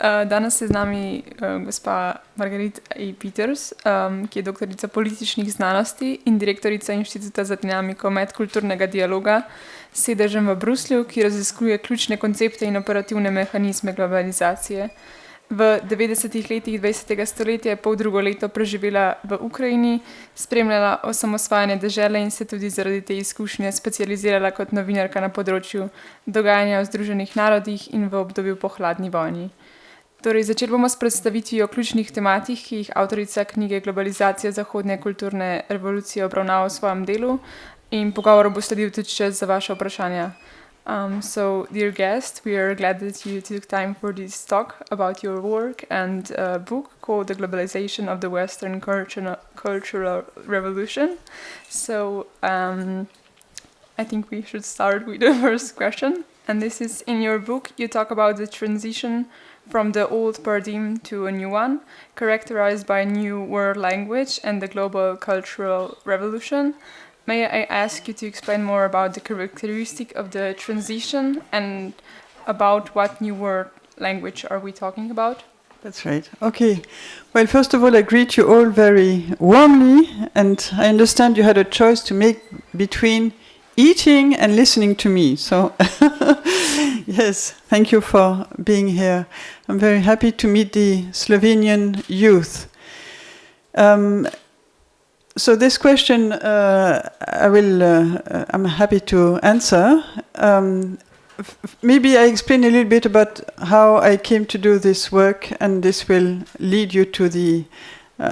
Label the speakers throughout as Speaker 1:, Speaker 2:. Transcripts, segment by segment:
Speaker 1: Danes je z nami gospa Marguerite Peeters, ki je doktorica političnih znanosti in direktorica Inštituta za dinamiko medkulturnega dialoga s sedežem v Bruslju, ki raziskuje ključne koncepte in operativne mehanizme globalizacije. V 90-ih letih 20. stoletja je poldrugo leto preživela v Ukrajini, spremljala osamosvajanje dežele in se tudi zaradi te izkušnje specializirala kot novinarka na področju dogajanja v Združenih narodih in v obdobju po hladni vojni. Torej, začeli bomo s predstavitvijo ključnih tematik, ki jih avtorica knjige Globalizacija zahodne kulturne revolucije obravnava v svojem delu, in pogovor bo sledil tudi čas za vaše vprašanja. So, dear guest, we are glad that you took time for this talk about your work and a book called The Globalization of the Western Cultural Revolution. So, I think we should start with the first question. And this is, in your book, you talk about the transition from the old paradigm to a new one, characterized by a new world language and the global cultural revolution. May I ask you to explain more about the characteristic of the transition and about what new world language are we talking about?
Speaker 2: That's right. Okay. Well, first of all, I greet you all very warmly, and I understand you had a choice to make between eating and listening to me. So, yes, thank you for being here. I'm very happy to meet the Slovenian youth. So this question, I'm happy to answer. Maybe I explain a little bit about how I came to do this work, and this will lead you to the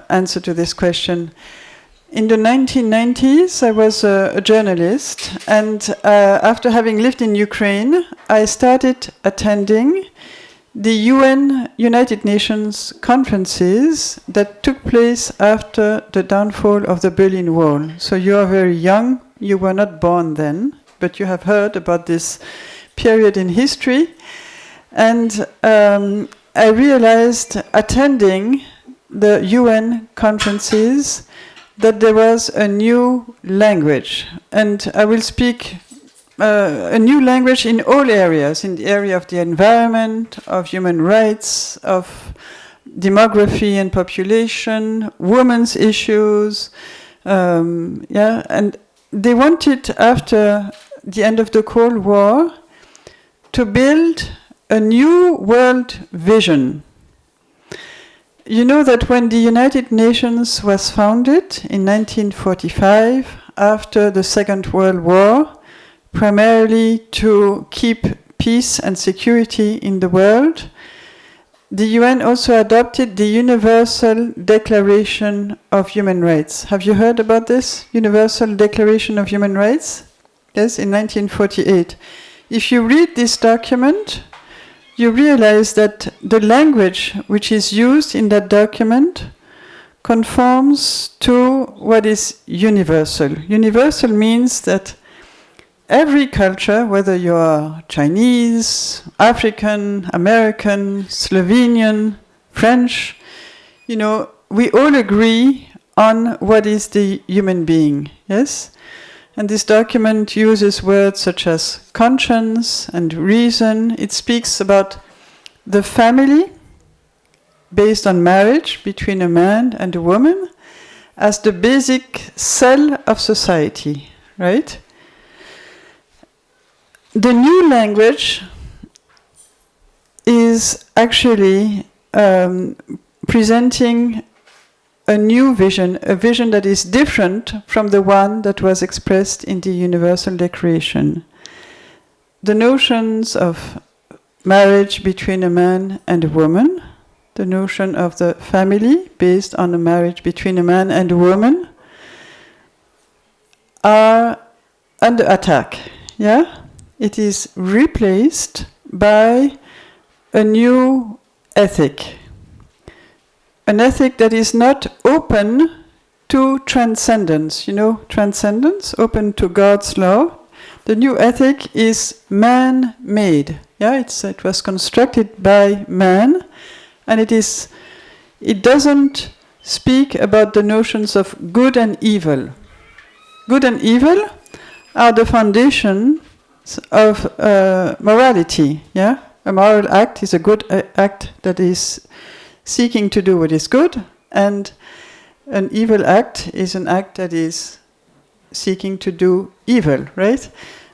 Speaker 2: answer to this question. In the 1990s, I was a journalist, and after having lived in Ukraine, I started attending the United Nations conferences that took place after the downfall of the Berlin Wall. So you are very young, you were not born then, but you have heard about this period in history. And I realized, attending the UN conferences, that there was a new language. And I will speak a new language in all areas, in the area of the environment, of human rights, of demography and population, women's issues. And they wanted, after the end of the Cold War, to build a new world vision. You know that when the United Nations was founded in 1945, after the Second World War, primarily to keep peace and security in the world, the UN also adopted the Universal Declaration of Human Rights. Have you heard about this? Universal Declaration of Human Rights? Yes, in 1948. If you read this document, you realize that the language which is used in that document conforms to what is universal. Universal means that every culture, whether you are Chinese, African, American, Slovenian, French, we all agree on what is the human being, yes? And this document uses words such as conscience and reason. It speaks about the family based on marriage between a man and a woman as the basic cell of society, right? The new language is actually presenting a new vision, a vision that is different from the one that was expressed in the Universal Declaration. The notions of marriage between a man and a woman, the notion of the family based on a marriage between a man and a woman, are under attack. Yeah? It is replaced by a new ethic. An ethic that is not open to transcendence. Transcendence, open to God's law. The new ethic is man-made. Yeah, it was constructed by man, and it doesn't speak about the notions of good and evil. Good and evil are the foundation of morality. Yeah, A moral act is a good act that is seeking to do what is good, and an evil act is an act that is seeking to do evil, right?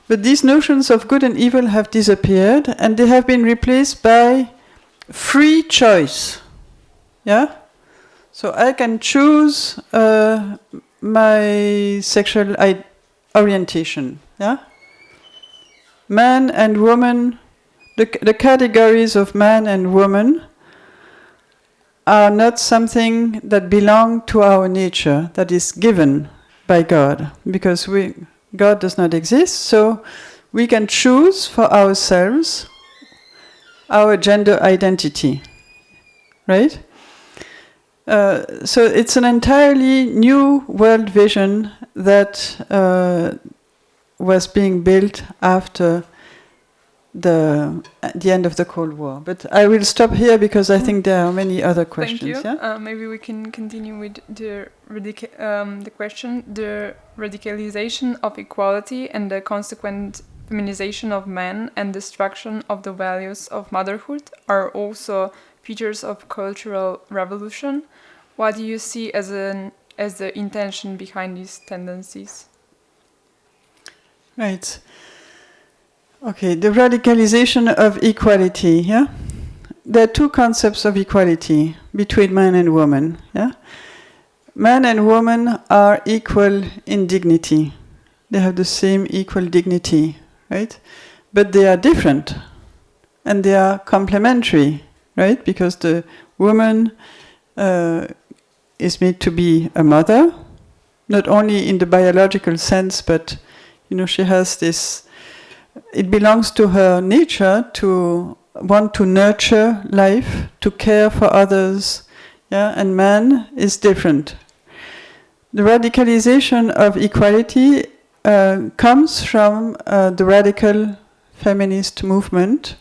Speaker 2: But these notions of good and evil have disappeared, and they have been replaced by free choice. Yeah? So I can choose my sexual orientation. Yeah? Man and woman, the categories of man and woman are not something that belong to our nature, that is given by God, because God does not exist, so we can choose for ourselves our gender identity, right? So it's an entirely new world vision that was being built after the end of the Cold War. But I will stop here because I think there are many other questions.
Speaker 1: Thank you.
Speaker 2: Yeah?
Speaker 1: Maybe we can continue with the question: the radicalization of equality and the consequent feminization of men and destruction of the values of motherhood are also features of cultural revolution. What do you see as the intention behind these tendencies?
Speaker 2: Right. Okay, the radicalization of equality, yeah? There are two concepts of equality between man and woman, yeah? Man and woman are equal in dignity. They have the same equal dignity, right? But they are different, and they are complementary, right? Because the woman is made to be a mother, not only in the biological sense, but, she has this. It belongs to her nature to want to nurture life, to care for others, yeah? And man is different. The radicalization of equality comes from the radical feminist movement,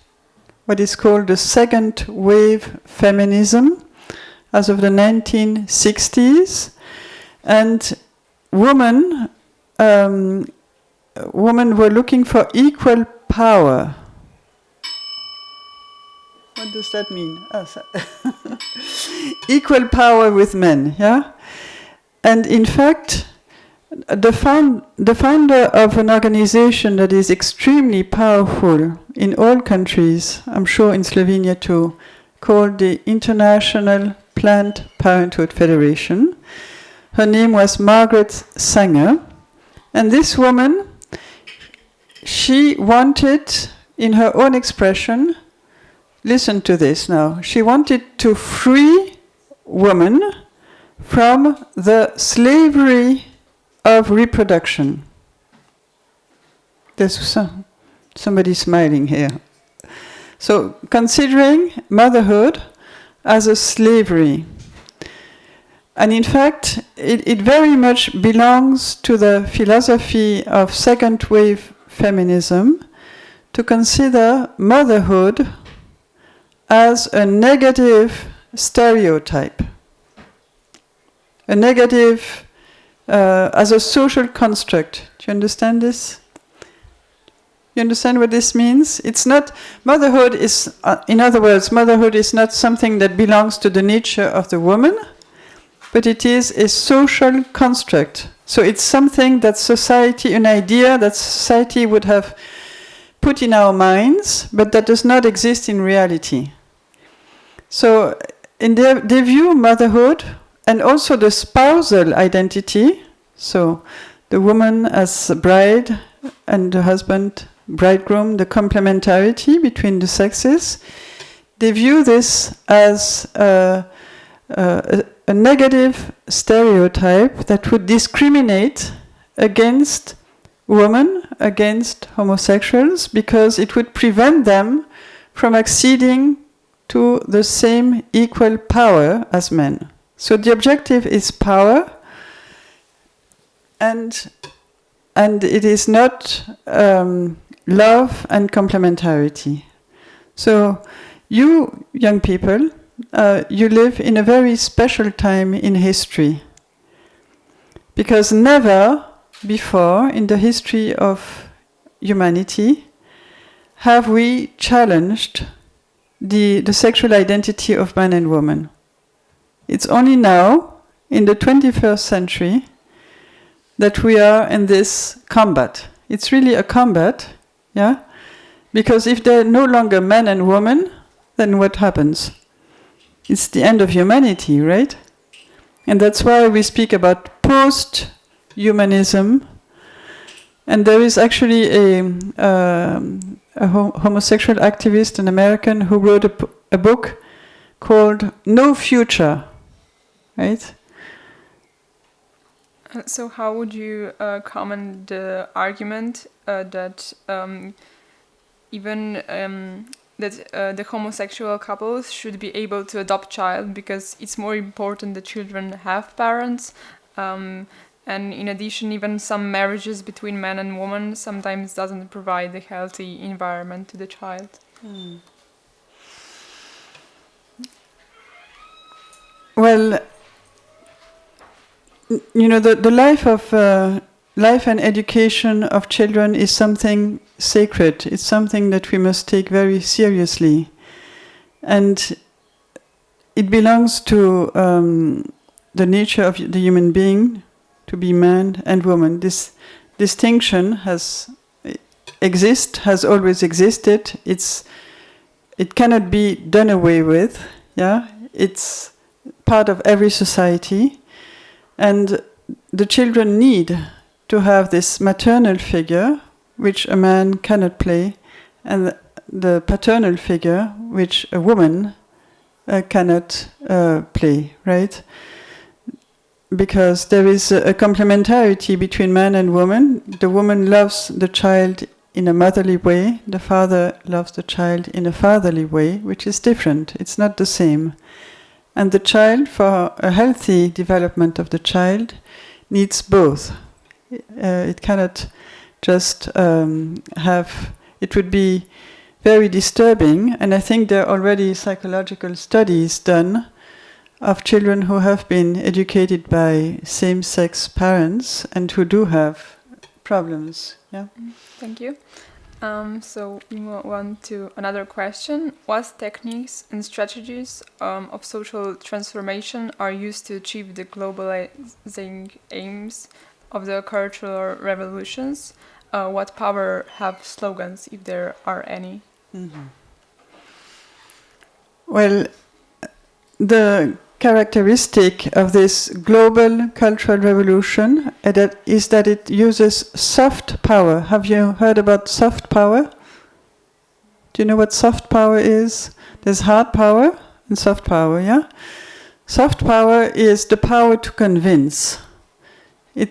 Speaker 2: what is called the second wave feminism, as of the 1960s, and women were looking for equal power. What does that mean? Equal power with men, yeah? And in fact, the founder of an organization that is extremely powerful in all countries, I'm sure in Slovenia too, called the International Planned Parenthood Federation. Her name was Margaret Sanger, and this woman, she wanted, in her own expression, listen to this now, she wanted to free women from the slavery of reproduction. There's somebody smiling here. So, considering motherhood as a slavery. And in fact, it very much belongs to the philosophy of second wave feminism to consider motherhood as a negative stereotype, a negative, as a social construct. Do you understand this? You understand what this means? It's not, motherhood is, in other words, motherhood is not something that belongs to the nature of the woman, but it is a social construct. So it's something that society, an idea that society would have put in our minds, but that does not exist in reality. So they view motherhood and also the spousal identity, so the woman as a bride and the husband, bridegroom, the complementarity between the sexes, they view this as a negative stereotype that would discriminate against women, against homosexuals, because it would prevent them from acceding to the same equal power as men. So the objective is power, and it is not love and complementarity. So you, young people, you live in a very special time in history, because never before in the history of humanity have we challenged the sexual identity of man and woman. It's only now, in the 21st century, that we are in this combat. It's really a combat, yeah? Because if they're no longer man and woman, then what happens? It's the end of humanity, right? And that's why we speak about post-humanism. And there is actually a homosexual activist, an American, who wrote a book called No Future, right?
Speaker 1: So how would you comment the argument that even the homosexual couples should be able to adopt child because it's more important that children have parents, and in addition, even some marriages between man and woman sometimes doesn't provide a healthy environment to the child.
Speaker 2: Well, you know, the life and education of children is something sacred. It's something that we must take very seriously, and it belongs to the nature of the human being to be man and woman. This distinction has always existed. It cannot be done away with. Yeah, it's part of every society. And the children need to have this maternal figure, which a man cannot play, and the paternal figure, which a woman cannot play, right? Because there is a complementarity between man and woman. The woman loves the child in a motherly way, the father loves the child in a fatherly way, which is different. It's not the same. And the child, for a healthy development of the child, needs both. It cannot just it would be very disturbing, and I think there are already psychological studies done of children who have been educated by same-sex parents and who do have problems. Yeah.
Speaker 1: Thank you. So we move on to another question. What techniques and strategies of social transformation are used to achieve the globalizing aims of the cultural revolutions? What power have slogans, if there are any?
Speaker 2: Mm-hmm. Well, the characteristic of this global cultural revolution is that it uses soft power. Have you heard about soft power? Do you know what soft power is? There's hard power and soft power, yeah? Soft power is the power to convince. It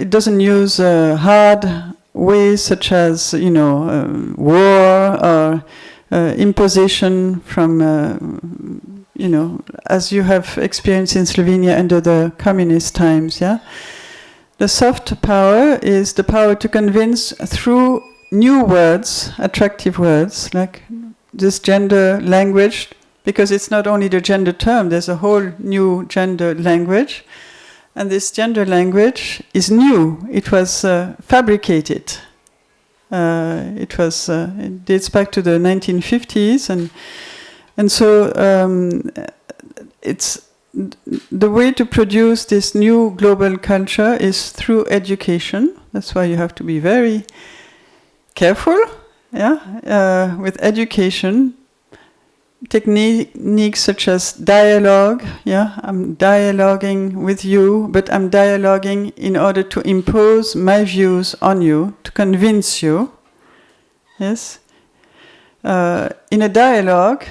Speaker 2: doesn't use hard ways such as, war or imposition from, as you have experienced in Slovenia under the communist times, yeah? The soft power is the power to convince through new words, attractive words, like this gender language, because it's not only the gender term, there's a whole new gender language. And this gender language is new. It was fabricated. It dates back to the 1950s, and so it's the way to produce this new global culture is through education. That's why you have to be very careful, yeah, with education. Techniques such as dialogue, yeah, I'm dialoguing with you, but I'm dialoguing in order to impose my views on you, to convince you, yes. In a dialogue,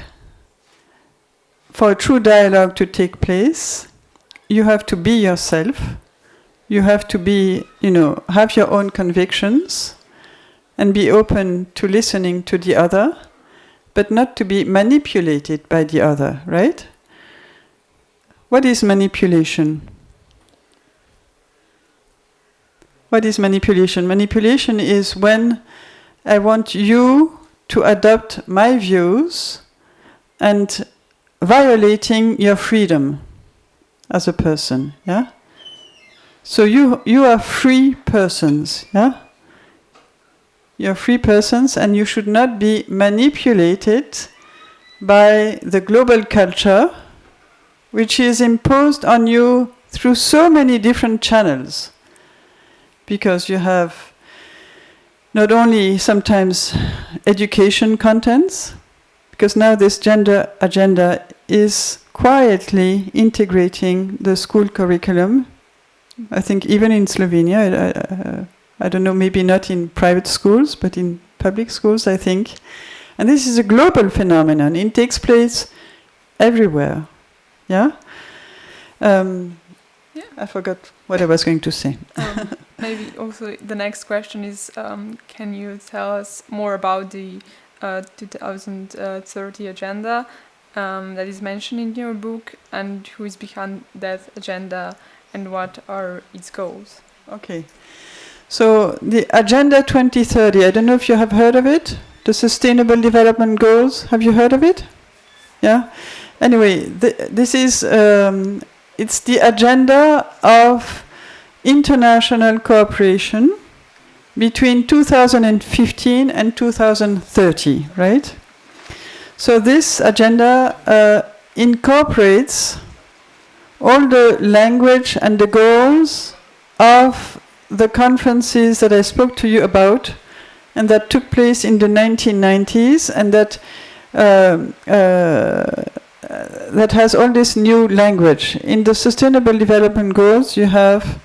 Speaker 2: for a true dialogue to take place, you have to be yourself, you have to be, have your own convictions, and be open to listening to the other, but not to be manipulated by the other, right? What is manipulation? What is manipulation? Manipulation is when I want you to adopt my views and violating your freedom as a person, yeah? So you are free persons, yeah? You're free persons, and you should not be manipulated by the global culture, which is imposed on you through so many different channels. Because you have not only sometimes education contents, because now this gender agenda is quietly integrating the school curriculum. I think even in Slovenia, I don't know, maybe not in private schools, but in public schools, I think. And this is a global phenomenon. It takes place everywhere. Yeah? I forgot what I was going to say.
Speaker 1: Maybe also the next question is, can you tell us more about the 2030 agenda that is mentioned in your book, and who is behind that agenda and what are its goals?
Speaker 2: Okay. So the Agenda 2030, I don't know if you have heard of it, the Sustainable Development Goals. Have you heard of it? Yeah? Anyway, this is, it's the agenda of international cooperation between 2015 and 2030, right? So this agenda incorporates all the language and the goals of the conferences that I spoke to you about and that took place in the 1990s, and that that has all this new language. In the Sustainable Development Goals, you have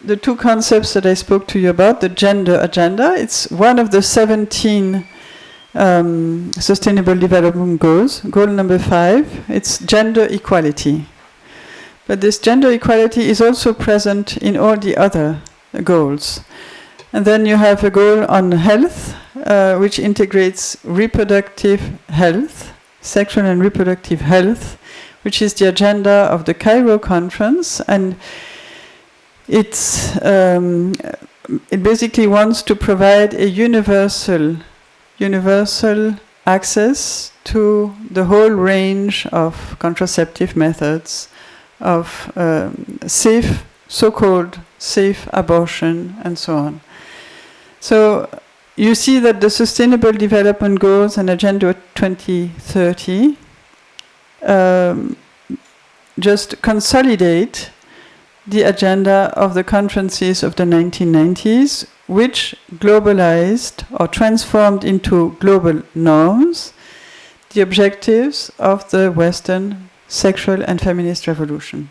Speaker 2: the two concepts that I spoke to you about, the gender agenda. It's one of the 17 Sustainable Development Goals. Goal number 5, it's gender equality. But this gender equality is also present in all the other goals. And then you have a goal on health, which integrates reproductive health, sexual and reproductive health, which is the agenda of the Cairo conference. And it basically wants to provide a universal access to the whole range of contraceptive methods, of safe, so-called safe abortion, and so on. So you see that the Sustainable Development Goals and Agenda 2030 just consolidate the agenda of the conferences of the 1990s, which globalized or transformed into global norms the objectives of the Western sexual and feminist revolution.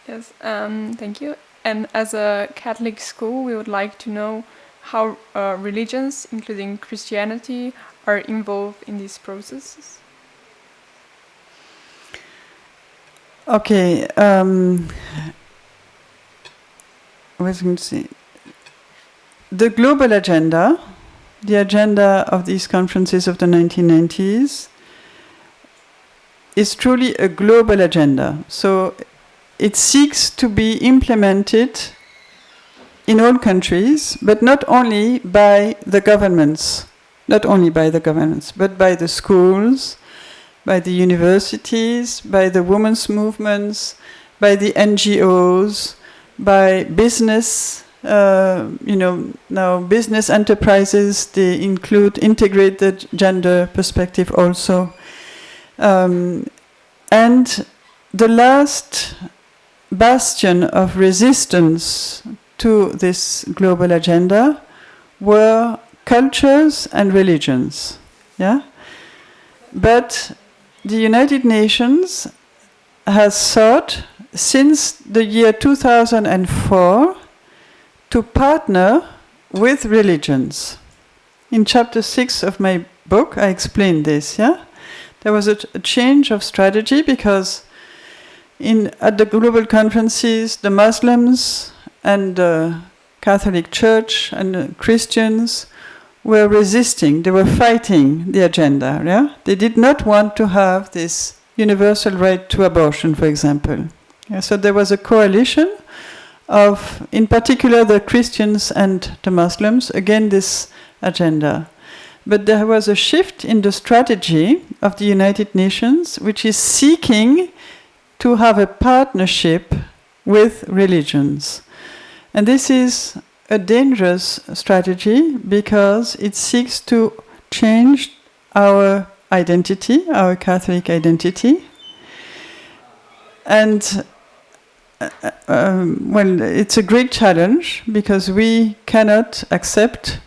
Speaker 1: Yes, thank you. And as a Catholic school, we would like to know how religions, including Christianity, are involved in these processes.
Speaker 2: Okay, I was going to say, the global agenda, the agenda of these conferences of the 1990s, is truly a global agenda. So it seeks to be implemented in all countries, but not only by the governments, but by the schools, by the universities, by the women's movements, by the NGOs, by business. Now business enterprises, they integrate the gender perspective also. And the last bastion of resistance to this global agenda were cultures and religions. Yeah? But the United Nations has sought, since the year 2004, to partner with religions. In chapter 6 of my book, I explained this. Yeah? There was a change of strategy because at the global conferences, the Muslims and the Catholic Church and the Christians were resisting, they were fighting the agenda. Yeah? They did not want to have this universal right to abortion, for example. Yeah, so there was a coalition of, in particular, the Christians and the Muslims, against this agenda. But there was a shift in the strategy of the United Nations, which is seeking to have a partnership with religions. And this is a dangerous strategy because it seeks to change our identity, our Catholic identity. And well, it's a great challenge because we cannot accept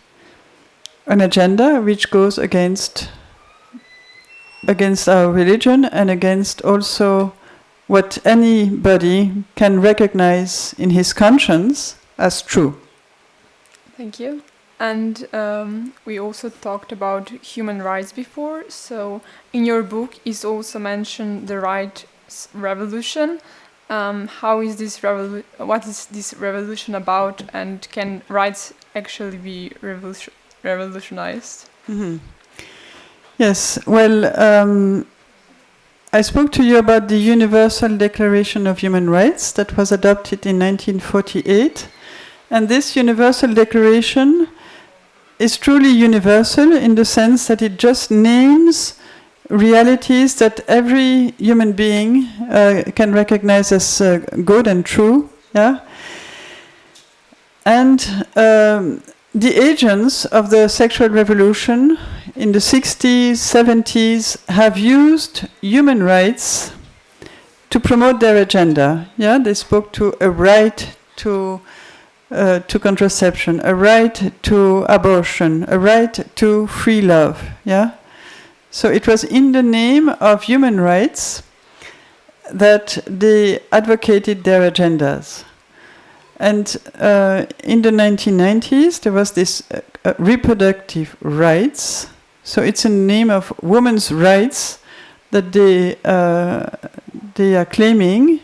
Speaker 2: an agenda which goes against our religion and against also what anybody can recognize in his conscience as true.
Speaker 1: Thank you. And we also talked about human rights before. So in your book is also mentioned the rights revolution. How is this what is this revolution about, and can rights actually be revolutionized?
Speaker 2: Mm-hmm. Yes, well, I spoke to you about the Universal Declaration of Human Rights that was adopted in 1948. And this Universal Declaration is truly universal in the sense that it just names realities that every human being can recognize as good and true. Yeah? And the agents of the sexual revolution in the 60s, 70s have used human rights to promote their agenda. Yeah, they spoke to a right to contraception, a right to abortion, a right to free love. Yeah, so it was in the name of human rights that they advocated their agendas. And in the 1990s, there was this reproductive rights. So it's in the name of women's rights that they are claiming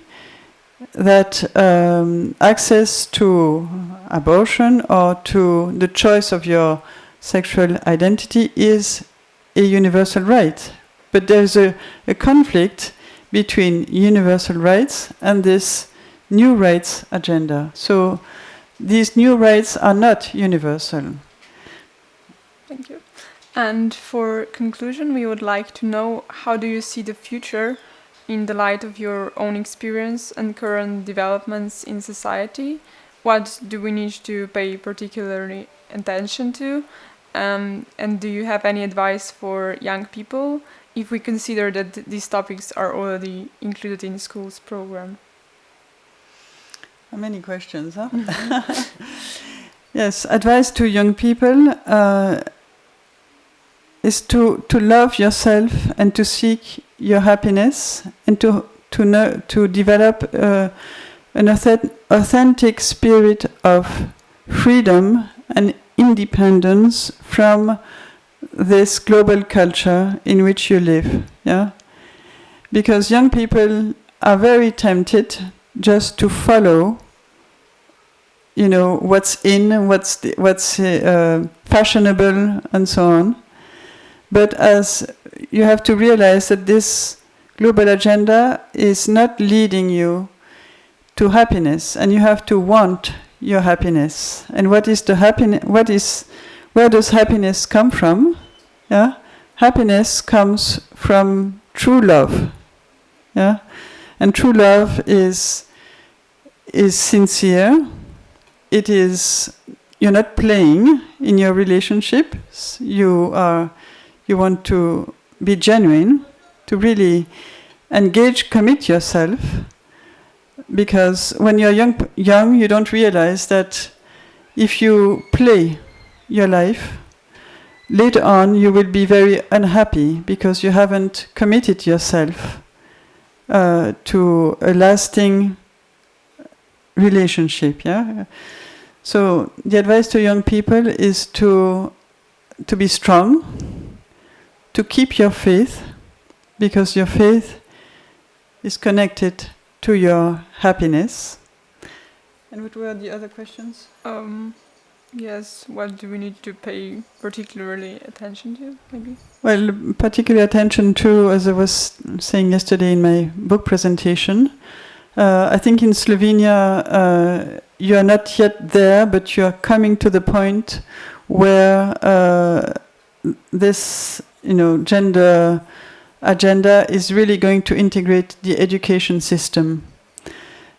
Speaker 2: that access to abortion or to the choice of your sexual identity is a universal right. But there's a conflict between universal rights and this new rights agenda. So these new rights are not universal.
Speaker 1: Thank you. And for conclusion, we would like to know, how do you see the future in the light of your own experience and current developments in society? What do we need to pay particularly attention to? And do you have any advice for young people if we consider that these topics are already included in schools program?
Speaker 2: Many questions, huh? Yes, advice to young people is to love yourself and to seek your happiness and to develop an authentic spirit of freedom and independence from this global culture in which you live. Yeah, because young people are very tempted just to follow, you know, what's in, what's fashionable, and so on. But as you have to realize that this global agenda is not leading you to happiness, and you have to want your happiness. And what is the happiness? Where does happiness come from? Yeah, happiness comes from true love. Yeah, and true love is sincere. It is, you're not playing in your relationships. You want to be genuine, to really engage, commit yourself. Because when you're young, you don't realize that if you play your life, later on you will be very unhappy because you haven't committed yourself to a lasting relationship. Yeah. So the advice to young people is to be strong, to keep your faith, because your faith is connected to your happiness. And what were the other questions?
Speaker 1: Yes, what do we need to pay particularly attention to, maybe?
Speaker 2: Well, particular attention to, as I was saying yesterday in my book presentation, I think in Slovenia you are not yet there, but you are coming to the point where this, gender agenda is really going to integrate the education system.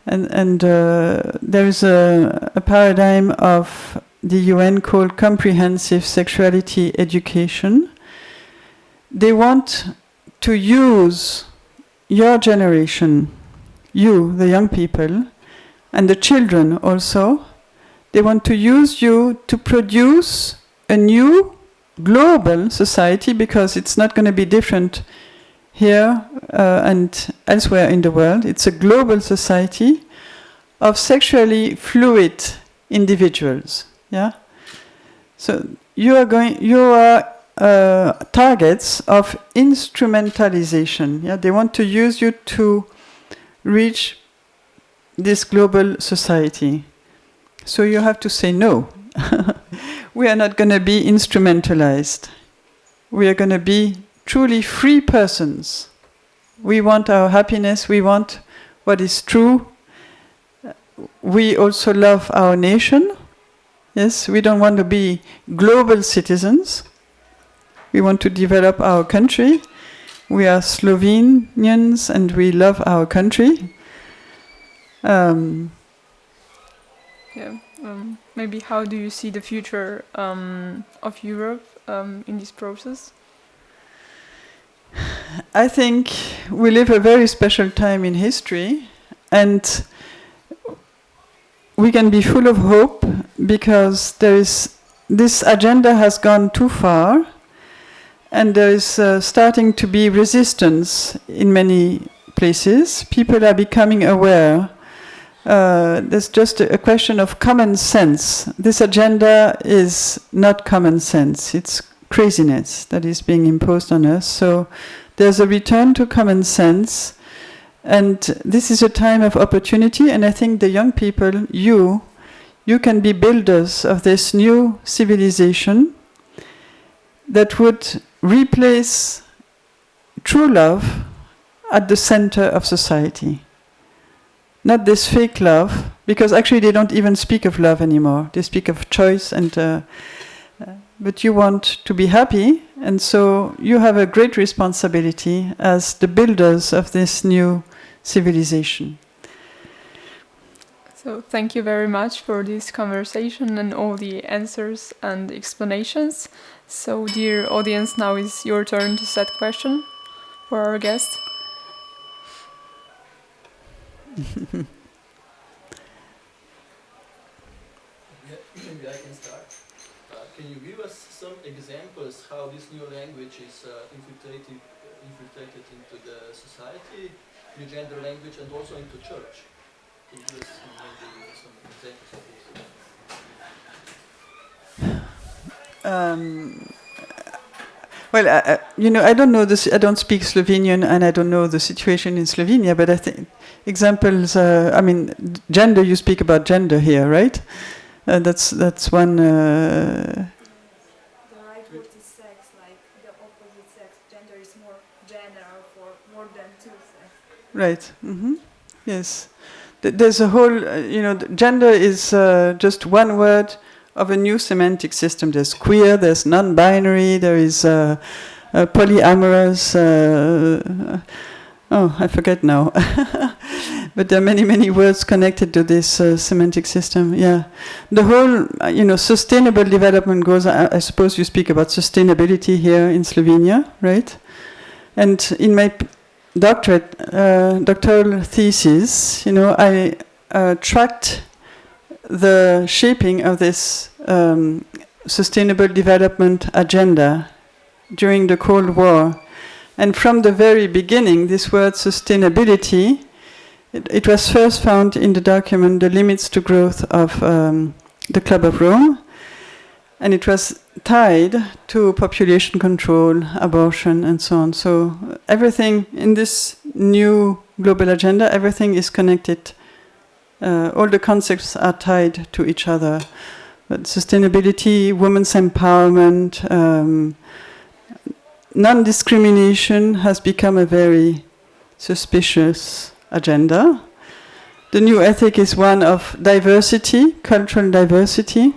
Speaker 2: And there is a paradigm of the UN called comprehensive sexuality education. They want to use your generation, you, the young people, and the children also. They want to use you to produce a new global society, because it's not going to be different here and elsewhere in the world. It's a global society of sexually fluid individuals. Yeah. So you are targets of instrumentalization. Yeah. They want to use you to reach this global society. So you have to say no. We are not going to be instrumentalized. We are going to be truly free persons. We want our happiness, we want what is true. We also love our nation. Yes, we don't want to be global citizens. We want to develop our country. We are Slovenians and we love our country.
Speaker 1: Maybe how do you see the future of Europe in this process?
Speaker 2: I think we live a very special time in history, and we can be full of hope because this agenda has gone too far, and there is starting to be resistance in many places. People are becoming aware. There's just a question of common sense. This agenda is not common sense. It's craziness that is being imposed on us. So there's a return to common sense. And this is a time of opportunity. And I think the young people, you can be builders of this new civilization that would replace true love at the center of society. Not this fake love, because actually they don't even speak of love anymore. They speak of choice, and but you want to be happy, and so you have a great responsibility as the builders of this new civilization.
Speaker 1: So thank you very much for this conversation and all the answers and explanations. So dear audience, now is your turn to set question for our guest.
Speaker 3: Maybe I can start. Can you give us some examples how this new language is infiltrated into the society, new gender language, and also into church? Can you give us maybe some examples of this?
Speaker 2: Well, I don't know this. I don't speak Slovenian, and I don't know the situation in Slovenia. But I think examples. Gender. You speak about gender here, right? That's one.
Speaker 4: The right word is sex, like the opposite sex. Gender is more general for more than two sexes.
Speaker 2: Right. Mm-hmm. Yes. There's a whole. Gender is just one word of a new semantic system. There's queer, there's non-binary, there is polyamorous, I forget now. But there are many, many words connected to this semantic system, yeah. The whole, sustainable development goes, I suppose you speak about sustainability here in Slovenia, right? And in my doctoral thesis, I tracked the shaping of this sustainable development agenda during the Cold War. And from the very beginning, this word sustainability, it was first found in the document, The Limits to Growth of the Club of Rome. And it was tied to population control, abortion, and so on. So everything in this new global agenda, everything is connected. All the concepts are tied to each other. But sustainability, women's empowerment, non-discrimination has become a very suspicious agenda. The new ethic is one of diversity, cultural diversity.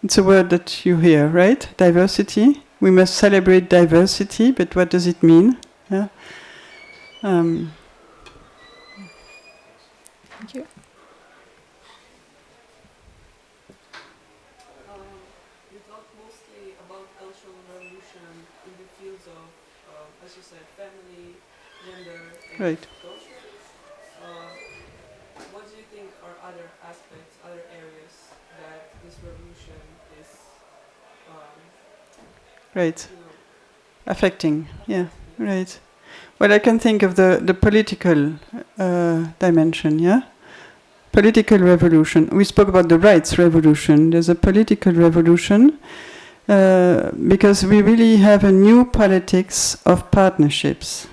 Speaker 2: It's a word that you hear, right? Diversity. We must celebrate diversity, but what does it mean? Yeah.
Speaker 1: Thank you.
Speaker 5: You talk mostly about cultural revolution in the fields of, as you said, family, gender, and
Speaker 2: Right.
Speaker 5: culture. What do you think are other aspects, other areas that this revolution is,
Speaker 2: Right.
Speaker 5: you know,
Speaker 2: Affecting. Yeah. Right. Well, I can think of the political dimension. Yeah. Political revolution. We spoke about the rights revolution. There's a political revolution because we really have a new politics of partnerships.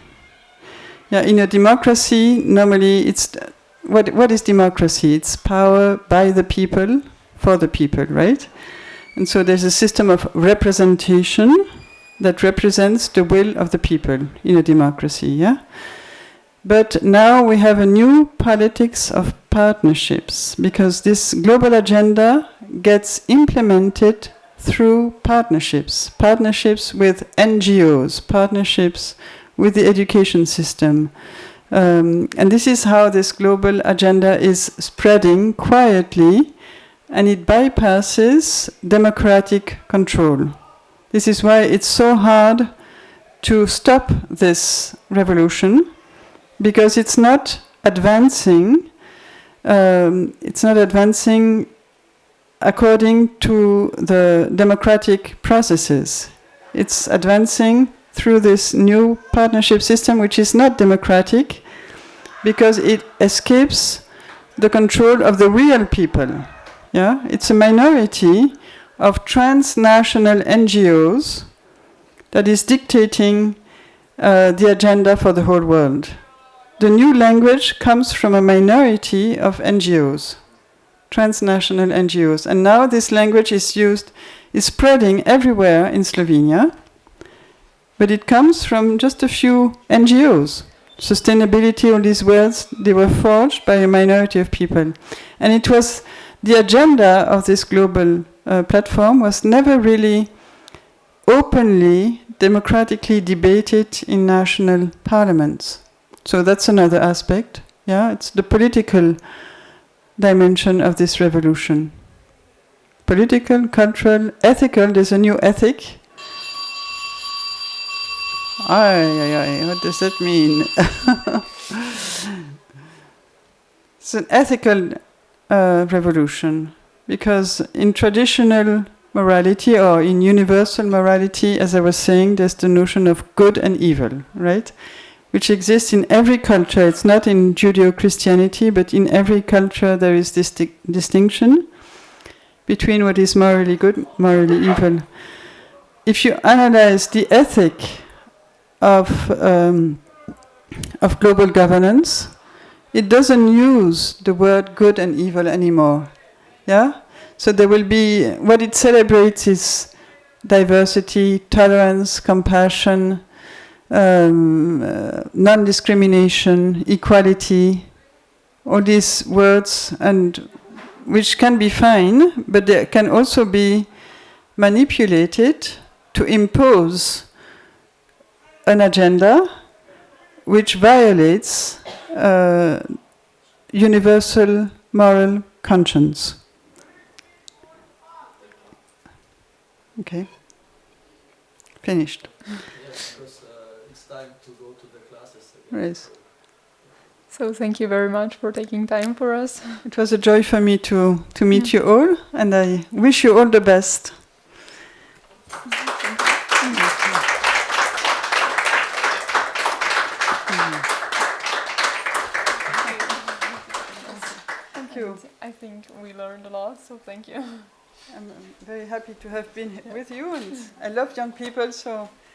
Speaker 2: Yeah, in a democracy, normally it's what is democracy? It's power by the people for the people, right? And so there's a system of representation that represents the will of the people in a democracy. Yeah. But now we have a new politics of partnerships because this global agenda gets implemented through partnerships. Partnerships with NGOs, partnerships with the education system. And this is how this global agenda is spreading quietly, and it bypasses democratic control. This is why it's so hard to stop this revolution, because it's not advancing. It's not advancing according to the democratic processes. It's advancing through this new partnership system, which is not democratic, because it escapes the control of the real people. Yeah, it's a minority of transnational NGOs that is dictating the agenda for the whole world. The new language comes from a minority of NGOs, transnational NGOs, and now this language is spreading everywhere in Slovenia, but it comes from just a few NGOs. Sustainability, all these words, they were forged by a minority of people. And it was the agenda of this global platform was never really openly, democratically debated in national parliaments. So that's another aspect. Yeah, it's the political dimension of this revolution. Political, cultural, ethical. There's a new ethic. What does that mean? It's an ethical revolution, because in traditional morality or in universal morality, as I was saying, there's the notion of good and evil, right? Which exists in every culture. It's not in Judeo-Christianity, but in every culture there is this distinction between what is morally good, morally evil. If you analyze the ethic of global governance, it doesn't use the word good and evil anymore. Yeah? So there will be, what it celebrates is diversity, tolerance, compassion, non-discrimination, equality, all these words, and which can be fine, but they can also be manipulated to impose an agenda which violates universal moral conscience. Okay. Finished.
Speaker 3: Yes, because it's time to go to the classes again.
Speaker 2: Right.
Speaker 1: So thank you very much for taking time for us.
Speaker 2: It was a joy for me to meet you all, and I wish you all the best. Thank you.
Speaker 1: I think we learned a lot, so thank you.
Speaker 2: I'm very happy to have been with you, and I love young people, so